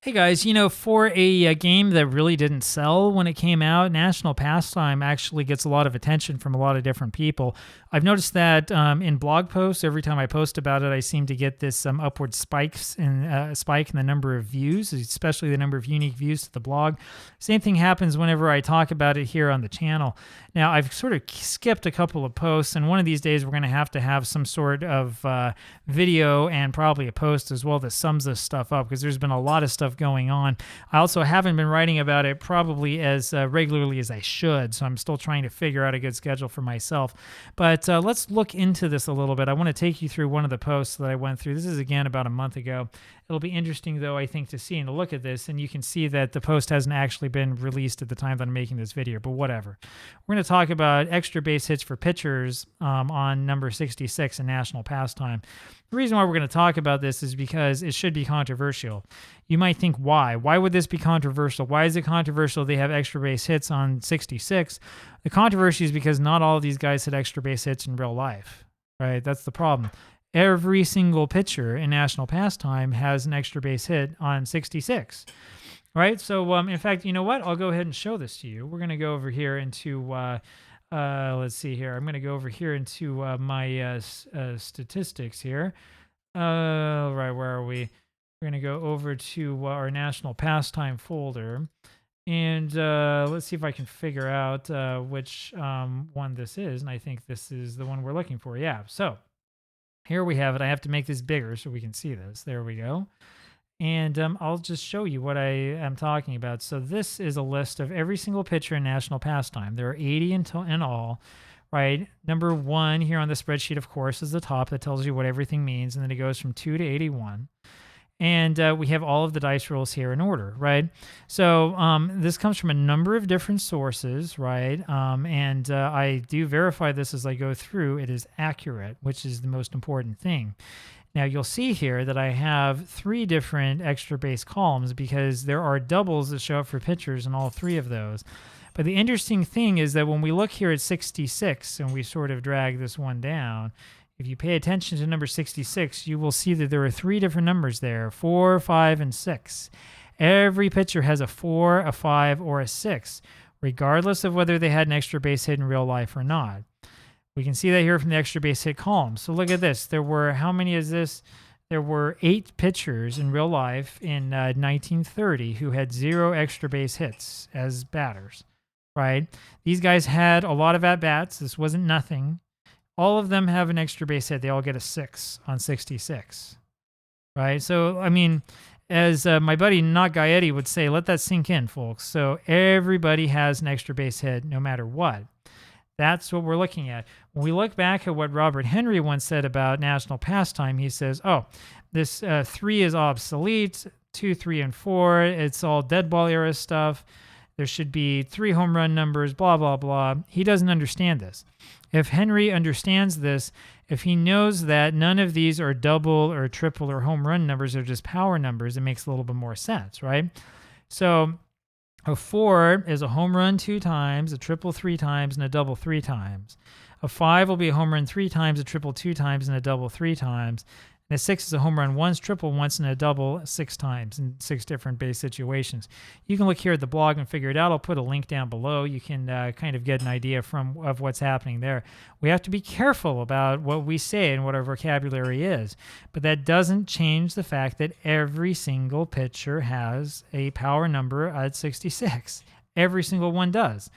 Hey guys, for a game that really didn't sell when it came out, National Pastime actually gets a lot of attention from a lot of different people. I've noticed that in blog posts, every time I post about it, I seem to get this upward spike in the number of views, especially the number of unique views to the blog. Same thing happens whenever I talk about it here on the channel. Now, I've sort of skipped a couple of posts, and one of these days we're going to have some sort of video and probably a post as well that sums this stuff up, because there's been a lot of stuff going on. I also haven't been writing about it probably as regularly as I should, so I'm still trying to figure out a good schedule for myself. But let's look into this a little bit. I want to take you through one of the posts that I went through. This is, again, about a month ago. It'll be interesting, though, I think, to see and to look at this, and you can see that the post hasn't actually been released at the time that I'm making this video, but whatever. We're going to talk about extra base hits for pitchers on number 66 in National Pastime. The reason why we're going to talk about this is because it should be controversial. You might think, why? Why would this be controversial? Why is it controversial they have extra base hits on 66? The controversy is because not all of these guys hit extra base hits in real life, right? That's the problem. Every single pitcher in National Pastime has an extra base hit on 66, right? So, in fact, you know what? I'll go ahead and show this to you. We're going to go over here into, let's see here. I'm going to go over here into my statistics here. Right, where are we? We're going to go over to our National Pastime folder. And let's see if I can figure out which one this is. And I think this is the one we're looking for. Yeah, so here we have it. I have to make this bigger so we can see this. There we go. And I'll just show you what I am talking about. So this is a list of every single pitcher in National Pastime. There are 80 in all, right? Number 1 here on the spreadsheet, of course, is the top that tells you what everything means. And then it goes from 2 to 81. And we have all of the dice rolls here in order, right? So this comes from a number of different sources, right? And I do verify this as I go through. It is accurate, which is the most important thing. Now, you'll see here that I have 3 different extra base columns because there are doubles that show up for pitchers in all 3 of those. But the interesting thing is that when we look here at 66 and we sort of drag this one down, if you pay attention to number 66, you will see that there are 3 different numbers there, 4, 5, and 6. Every pitcher has a 4, a 5, or a 6, regardless of whether they had an extra base hit in real life or not. We can see that here from the extra base hit column. So look at this. There were, how many is this? There were 8 pitchers in real life in 1930 who had 0 extra base hits as batters, right? These guys had a lot of at-bats. This wasn't nothing. All of them have an extra base hit. They all get a 6 on 66, right? So, I mean, as my buddy Not Gaetti would say, let that sink in, folks. So everybody has an extra base hit no matter what. That's what we're looking at. When we look back at what Robert Henry once said about National Pastime, he says, oh, this 3 is obsolete, 2, 3, and 4, it's all dead ball era stuff. There should be 3 home run numbers, blah, blah, blah. He doesn't understand this. If Henry understands this, if he knows that none of these are double or triple or home run numbers, they're just power numbers, it makes a little bit more sense, right? So a 4 is a home run 2 times, a triple 3 times, and a double 3 times. A 5 will be a home run 3 times, a triple 2 times, and a double 3 times. And a 6 is a home run once, triple once, and a double 6 times in 6 different base situations. You can look here at the blog and figure it out. I'll put a link down below. You can kind of get an idea of what's happening there. We have to be careful about what we say and what our vocabulary is. But that doesn't change the fact that every single pitcher has a power number at 66. Every single one does.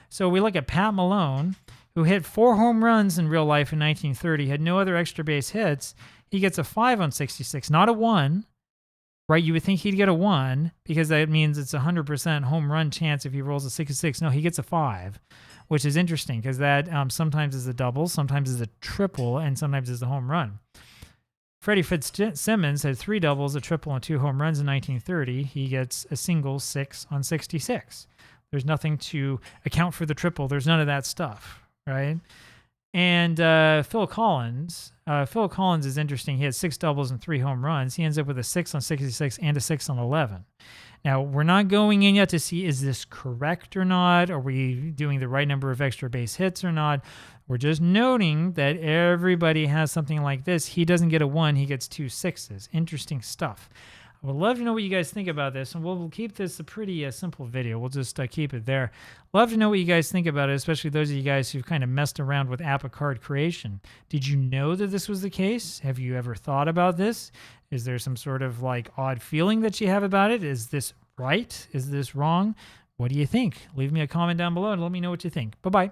So we look at Pat Malone, who hit 4 home runs in real life in 1930, had no other extra base hits. He gets a 5 on 66, not a 1, right? You would think he'd get a 1 because that means it's a 100% home run chance if he rolls a 66. No, he gets a 5, which is interesting because that sometimes is a double, sometimes is a triple, and sometimes is a home run. Freddie Fitzsimmons had 3 doubles, a triple, and 2 home runs in 1930. He gets a single 6 on 66. There's nothing to account for the triple. There's none of that stuff, right? And Phil Collins is interesting. He had 6 doubles and 3 home runs. He ends up with a 6 on 66 and a 6 on 11. Now, we're not going in yet to see, is this correct or not? Are we doing the right number of extra base hits or not? We're just noting that everybody has something like this. He doesn't get a 1, he gets 2 6s. Interesting stuff. I would love to know what you guys think about this, and we'll keep this a pretty simple video. We'll just keep it there. Love to know what you guys think about it, especially those of you guys who've kind of messed around with APBA card creation. Did you know that this was the case? Have you ever thought about this? Is there some sort of like odd feeling that you have about it? Is this right? Is this wrong? What do you think? Leave me a comment down below and let me know what you think. Bye-bye.